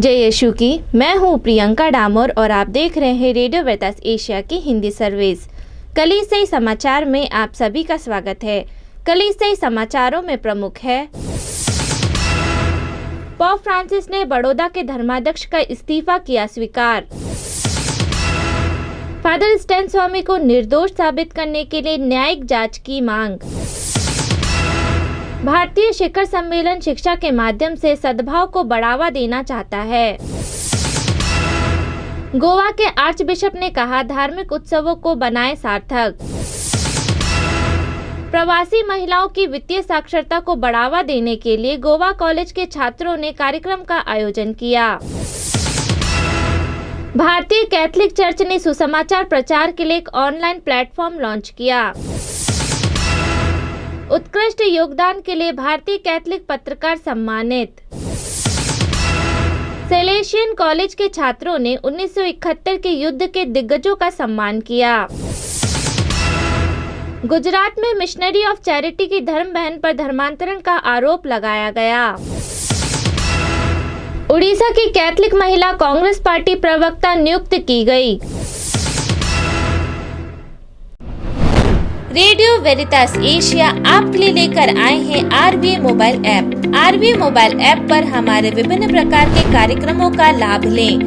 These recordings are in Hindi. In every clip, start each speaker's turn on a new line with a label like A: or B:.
A: जय यीशु की। मैं हूँ प्रियंका डामोर और आप देख रहे हैं रेडियो वेरितास एशिया की हिंदी सर्विस। कलीसियाई समाचार में आप सभी का स्वागत है। कलीसियाई समाचारों में प्रमुख है, पोप फ्रांसिस ने बड़ौदा के धर्माध्यक्ष का इस्तीफा किया स्वीकार। फादर स्टैन स्वामी को निर्दोष साबित करने के लिए न्यायिक जांच की मांग। भारतीय शिखर सम्मेलन शिक्षा के माध्यम से सद्भाव को बढ़ावा देना चाहता है। गोवा के आर्चबिशप ने कहा, धार्मिक उत्सवों को बनाए सार्थक। प्रवासी महिलाओं की वित्तीय साक्षरता को बढ़ावा देने के लिए गोवा कॉलेज के छात्रों ने कार्यक्रम का आयोजन किया। भारतीय कैथोलिक चर्च ने सुसमाचार प्रचार के लिए एक ऑनलाइन प्लेटफॉर्म लॉन्च किया। उत्कृष्ट योगदान के लिए भारतीय कैथोलिक पत्रकार सम्मानित। सेलेशियन कॉलेज के छात्रों ने 1971 के युद्ध के दिग्गजों का सम्मान किया। गुजरात में मिशनरी ऑफ चैरिटी की धर्म बहन पर धर्मांतरण का आरोप लगाया गया। उड़ीसा की कैथोलिक महिला कांग्रेस पार्टी प्रवक्ता नियुक्त की गई। रेडियो वेरितास एशिया आपके लिए लेकर आए हैं आरवीए मोबाइल ऐप। आरवीए मोबाइल ऐप पर हमारे विभिन्न प्रकार के कार्यक्रमों का लाभ लें,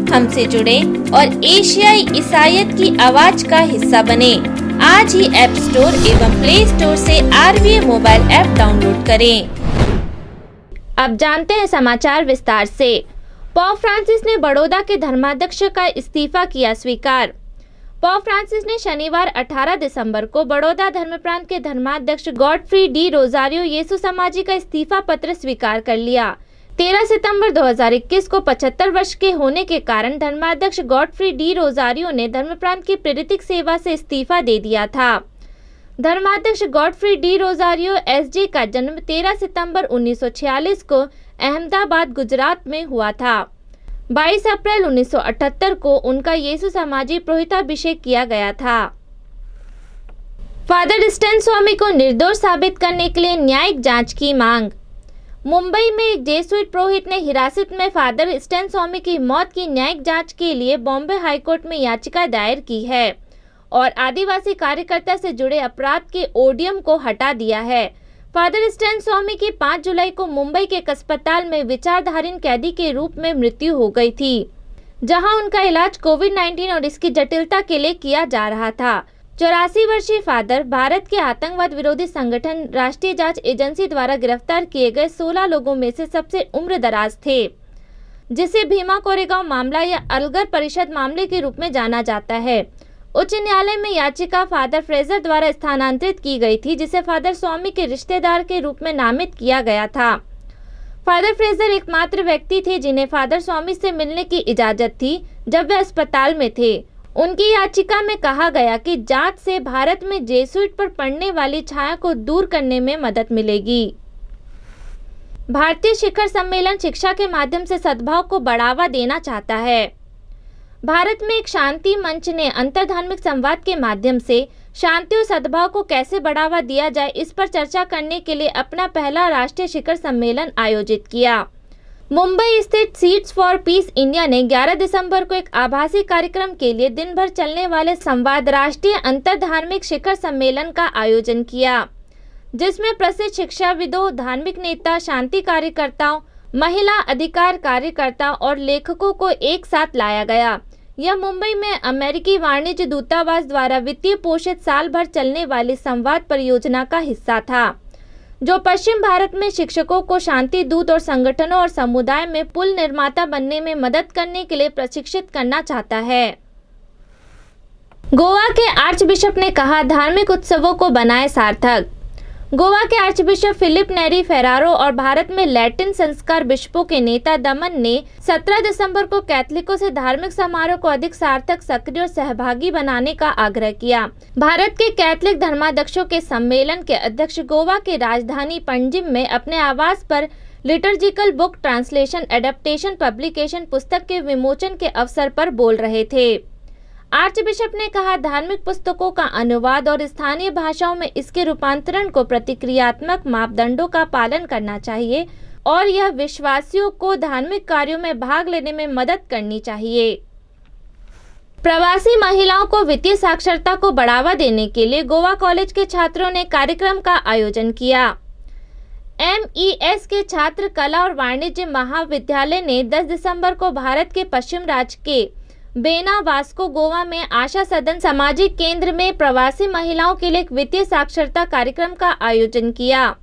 A: हमसे जुड़े और एशियाई ईसाईयत की आवाज का हिस्सा बने। आज ही ऐप स्टोर एवं प्ले स्टोर से आरवीए मोबाइल ऐप डाउनलोड करें। अब जानते हैं समाचार विस्तार से। पोप फ्रांसिस ने बड़ौदा के धर्माध्यक्ष का इस्तीफा किया स्वीकार। पोप फ्रांसिस ने शनिवार 18 दिसंबर को बड़ौदा धर्मप्रांत के धर्माध्यक्ष गॉडफ्री डी रोजारियो येसु समाजी का इस्तीफा पत्र स्वीकार कर लिया। 13 सितंबर 2021 को 75 वर्ष के होने के कारण धर्माध्यक्ष गॉडफ्री डी रोजारियो ने धर्मप्रांत की प्रेरितिक सेवा से इस्तीफा दे दिया था। धर्माध्यक्ष गॉडफ्री डी रोजारियो एसजे का जन्म 13 सितंबर 1946 को अहमदाबाद, गुजरात में हुआ था। 22 अप्रैल 1978 को उनका येसु समाजी पुरोहिताभिषेक किया गया था। फादर स्टैन स्वामी को निर्दोष साबित करने के लिए न्यायिक जांच की मांग। मुंबई में एक जेसुइट पुरोहित ने हिरासत में फादर स्टैन स्वामी की मौत की न्यायिक जांच के लिए बॉम्बे हाईकोर्ट में याचिका दायर की है और आदिवासी कार्यकर्ता से जुड़े अपराध के ओडियम को हटा दिया है। फादर स्टैन स्वामी की 5 जुलाई को मुंबई के एक अस्पताल में विचारधारीन कैदी के रूप में मृत्यु हो गई थी, जहां उनका इलाज कोविड-19 और इसकी जटिलता के लिए किया जा रहा था। 84 वर्षीय फादर भारत के आतंकवाद विरोधी संगठन राष्ट्रीय जांच एजेंसी द्वारा गिरफ्तार किए गए 16 लोगों में से सबसे उम्र दराज थे, जिसे भीमा कोरेगांव मामला या अलगर परिषद मामले के रूप में जाना जाता है। उच्च न्यायालय में याचिका फादर फ्रेजर द्वारा स्थानांतरित की गई थी, जिसे फादर स्वामी के रिश्तेदार के रूप में नामित किया गया था। फादर फ्रेजर एकमात्र व्यक्ति थे जिन्हें फादर स्वामी से मिलने की इजाजत थी जब वे अस्पताल में थे। उनकी याचिका में कहा गया कि जांच से भारत में जेसुइट पर पड़ने वाली छाया को दूर करने में मदद मिलेगी। भारतीय शिखर सम्मेलन शिक्षा के माध्यम से सद्भाव को बढ़ावा देना चाहता है। भारत में एक शांति मंच ने अंतरधार्मिक संवाद के माध्यम से शांति और सद्भाव को कैसे बढ़ावा दिया जाए, इस पर चर्चा करने के लिए अपना पहला राष्ट्रीय शिखर सम्मेलन आयोजित किया। मुंबई स्थित सीड्स फॉर पीस इंडिया ने 11 दिसंबर को एक आभासी कार्यक्रम के लिए दिन भर चलने वाले संवाद राष्ट्रीय अंतरधार्मिक शिखर सम्मेलन का आयोजन किया, जिसमें प्रसिद्ध शिक्षाविदों, धार्मिक नेता, शांति कार्यकर्ताओं, महिला अधिकार कार्यकर्ता और लेखकों को एक साथ लाया गया। यह मुंबई में अमेरिकी वाणिज्य दूतावास द्वारा वित्तीय पोषित साल भर चलने वाली संवाद परियोजना का हिस्सा था, जो पश्चिम भारत में शिक्षकों को शांति दूत और संगठनों और समुदाय में पुल निर्माता बनने में मदद करने के लिए प्रशिक्षित करना चाहता है। गोवा के आर्चबिशप ने कहा, धार्मिक उत्सवों को बनाए सार्थक। गोवा के आर्चबिशप फिलिप नेरी फेरारो और भारत में लैटिन संस्कार बिशपों के नेता दमन ने 17 दिसंबर को कैथोलिकों से धार्मिक समारोह को अधिक सार्थक, सक्रिय और सहभागी बनाने का आग्रह किया। भारत के कैथोलिक धर्माध्यक्षों के सम्मेलन के अध्यक्ष गोवा के राजधानी पणजिम में अपने आवास पर liturgical book translation adaptation publication पुस्तक के विमोचन के अवसर पर बोल रहे थे। आर्चबिशप ने कहा, धार्मिक पुस्तकों का अनुवाद और स्थानीय भाषाओं में इसके रूपांतरण को प्रतिक्रियात्मक मापदंडों का पालन करना चाहिए और यह विश्वासियों को धार्मिक कार्यों में भाग लेने में मदद करनी चाहिए। प्रवासी महिलाओं को वित्तीय साक्षरता को बढ़ावा देने के लिए गोवा कॉलेज के छात्रों ने कार्यक्रम का आयोजन किया। MES के छात्र कला और वाणिज्य महाविद्यालय ने 10 दिसंबर को भारत के पश्चिम राज्य के बेना वास्को गोवा में आशा सदन सामाजिक केंद्र में प्रवासी महिलाओं के लिए एक वित्तीय साक्षरता कार्यक्रम का आयोजन किया।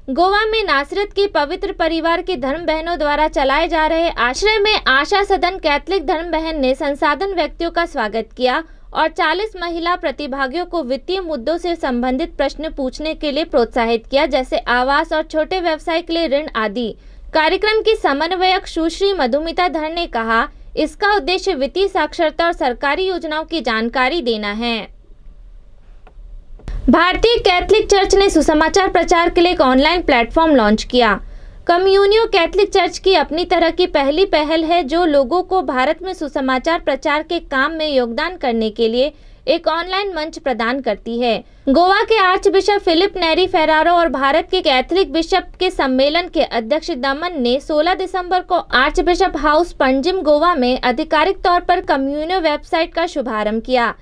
A: गोवा में नासरत की पवित्र परिवार की धर्म बहनों द्वारा चलाए जा रहे आश्रय में आशा सदन कैथलिक धर्म बहन ने संसाधन व्यक्तियों का स्वागत किया और 40 महिला प्रतिभागियों को वित्तीय मुद्दों से संबंधित प्रश्न पूछने के लिए प्रोत्साहित किया, जैसे आवास और छोटे व्यवसाय के लिए ऋण आदि। कार्यक्रम की समन्वयक सुश्री मधुमिता धर ने कहा, इसका उद्देश्य वित्तीय साक्षरता और सरकारी योजनाओं की जानकारी देना है। भारतीय कैथलिक चर्च ने सुसमाचार प्रचार के लिए एक ऑनलाइन प्लेटफॉर्म लॉन्च किया। कम्युनियो कैथलिक चर्च की अपनी तरह की पहली पहल है जो लोगों को भारत में सुसमाचार प्रचार के काम में योगदान करने के लिए एक ऑनलाइन मंच प्रदान करती है। गोवा के आर्च बिशप फिलिप नेरी फेरारो और भारत के कैथलिक बिशप के सम्मेलन के अध्यक्ष दमन ने 16 दिसंबर को arch bishop house Panjim Goa में आधिकारिक तौर पर कम्युनियो वेबसाइट का शुभारंभ किया।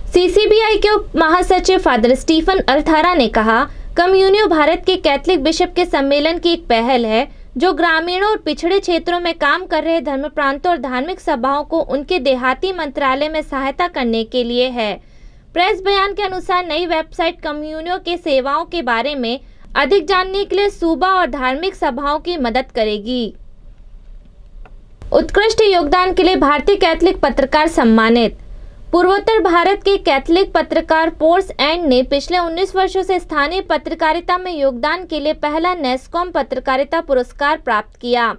A: CCBI के उप महासचिव फादर स्टीफन अल्थारा ने कहा, कम्युनियो भारत के कैथलिक बिशप के सम्मेलन की एक पहल है जो ग्रामीणों और पिछड़े क्षेत्रों में काम कर रहे धर्म प्रांतों और धार्मिक सभाओं को उनके देहाती मंत्रालय में सहायता करने के लिए है। प्रेस बयान के अनुसार नई वेबसाइट कम्युनियो के सेवाओं के बारे में अधिक जानने के लिए सूबा और धार्मिक सभाओं की मदद करेगी। उत्कृष्ट योगदान के लिए भारतीय कैथलिक पत्रकार सम्मानित। पूर्वोत्तर भारत के कैथलिक पत्रकार पोर्स एंड ने पिछले 19 वर्षों से स्थानीय पत्रकारिता में योगदान के लिए पहला नेस्कॉम पत्रकारिता पुरस्कार प्राप्त किया।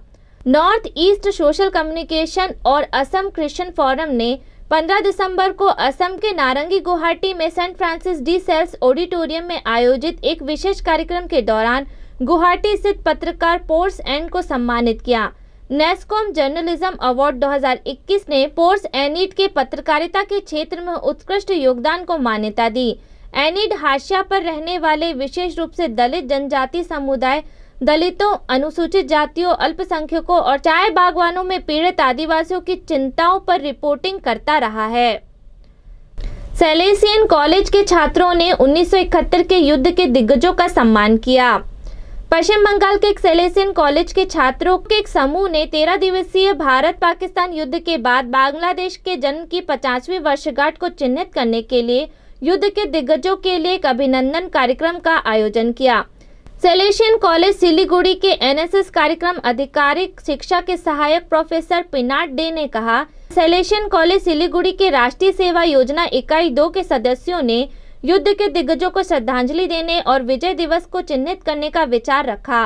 A: नॉर्थ ईस्ट सोशल कम्युनिकेशन और असम क्रिश्चियन फोरम ने 15 दिसंबर को असम के नारंगी गुवाहाटी में Saint Francis de Sales auditorium में आयोजित एक विशेष कार्यक्रम के दौरान गुवाहाटी स्थित पत्रकार पोर्स एंड को सम्मानित किया। नेस्कॉम जर्नलिज्म अवार्ड 2021 ने पोर्स एनिड के पत्रकारिता के क्षेत्र में उत्कृष्ट योगदान को मान्यता दी। एनिड हाशिया पर रहने वाले, विशेष रूप से दलित जनजाति समुदाय, दलितों, अनुसूचित जातियों, अल्पसंख्यकों और चाय बागवानों में पीड़ित आदिवासियों की चिंताओं पर रिपोर्टिंग करता रहा है। सैलेसियन कॉलेज के छात्रों ने 1971 के युद्ध के दिग्गजों का सम्मान किया। पश्चिम बंगाल के एक सैलेसियन कॉलेज के छात्रों के एक समूह ने 13 दिवसीय भारत पाकिस्तान युद्ध के बाद बांग्लादेश के जन्म की 50वीं वर्षगांठ को चिन्हित करने के लिए युद्ध के दिग्गजों के लिए एक अभिनंदन कार्यक्रम का आयोजन किया। सैलेसियन कॉलेज सिलीगुड़ी के NSS कार्यक्रम आधिकारिक शिक्षा के सहायक प्रोफेसर पिनाट डे ने कहा, सैलेसियन कॉलेज सिलीगुड़ी के राष्ट्रीय सेवा योजना इकाई 2 के सदस्यों ने युद्ध के दिग्गजों को श्रद्धांजलि देने और विजय दिवस को चिन्हित करने का विचार रखा।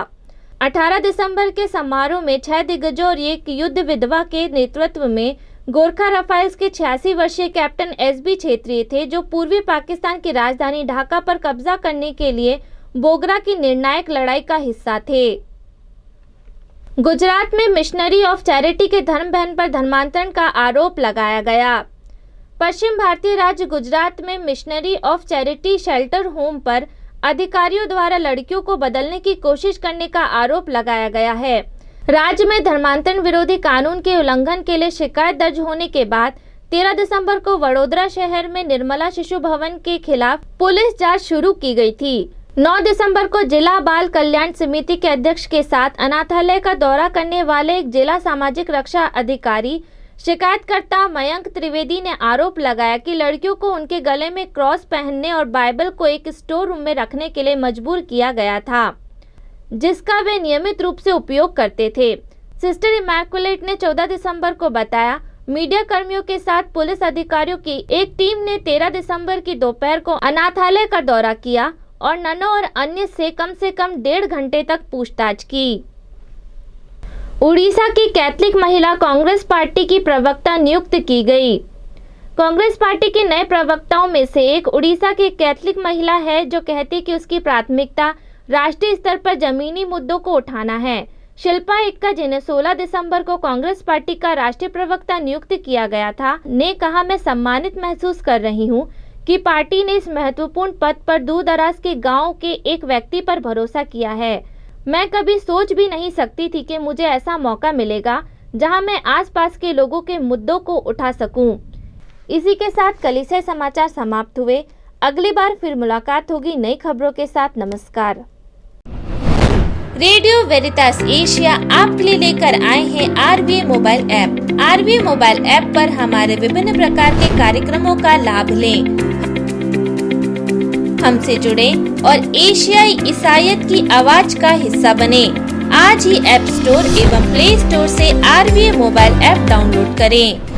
A: 18 दिसंबर के समारोह में 6 दिग्गजों और एक युद्ध विधवा के नेतृत्व में गोरखा राफाइल्स के 86 वर्षीय कैप्टन SB क्षेत्रीय थे, जो पूर्वी पाकिस्तान की राजधानी ढाका पर कब्जा करने के लिए बोगरा की निर्णायक लड़ाई का हिस्सा थे। गुजरात में मिशनरी ऑफ चैरिटी के धर्म बहन पर धर्मांतरण का आरोप लगाया गया। पश्चिम भारतीय राज्य गुजरात में missionary of charity shelter home पर अधिकारियों द्वारा लड़कियों को बदलने की कोशिश करने का आरोप लगाया गया है। राज्य में धर्मांतरण विरोधी कानून के उल्लंघन के लिए शिकायत दर्ज होने के बाद 13 दिसंबर को वडोदरा शहर में निर्मला शिशु भवन के खिलाफ पुलिस जांच शुरू की गई थी। 9 दिसंबर को जिला बाल कल्याण समिति के अध्यक्ष के साथ अनाथालय का दौरा करने वाले एक जिला सामाजिक रक्षा अधिकारी शिकायतकर्ता मयंक त्रिवेदी ने आरोप लगाया कि लड़कियों को उनके गले में क्रॉस पहनने और बाइबल को एक स्टोर रूम में रखने के लिए मजबूर किया गया था, जिसका वे नियमित रूप से उपयोग करते थे। सिस्टर इमैकुलेट ने 14 दिसंबर को बताया, मीडिया कर्मियों के साथ पुलिस अधिकारियों की एक टीम ने 13 दिसंबर की दोपहर को अनाथालय का दौरा किया और ननों और अन्य से कम 1.5 घंटे तक पूछताछ की। उड़ीसा की कैथलिक महिला कांग्रेस पार्टी की प्रवक्ता नियुक्त की गई। कांग्रेस पार्टी के नए प्रवक्ताओं में से एक उड़ीसा की कैथलिक महिला है जो कहती कि उसकी प्राथमिकता राष्ट्रीय स्तर पर जमीनी मुद्दों को उठाना है। शिल्पा एक्का, जिन्हें 16 दिसंबर को कांग्रेस पार्टी का राष्ट्रीय प्रवक्ता नियुक्त किया गया था, ने कहा, मैं सम्मानित महसूस कर रही हूं कि पार्टी ने इस महत्वपूर्ण पद पर दूर दराज के गाँव के एक व्यक्ति पर भरोसा किया है। मैं कभी सोच भी नहीं सकती थी कि मुझे ऐसा मौका मिलेगा जहां मैं आसपास के लोगों के मुद्दों को उठा सकूं। इसी के साथ कलिसिया समाचार समाप्त हुए। अगली बार फिर मुलाकात होगी नई खबरों के साथ। नमस्कार। रेडियो वेरितास एशिया आपके लिए लेकर आए हैं RVA mobile app. RVA mobile app पर हमारे विभिन्न प्रकार के कार्यक्रमों का लाभ लें, हमसे जुड़े और एशियाई ईसाईयत की आवाज का हिस्सा बने। आज ही ऐप स्टोर एवं प्ले स्टोर से RVA मोबाइल ऐप डाउनलोड करें।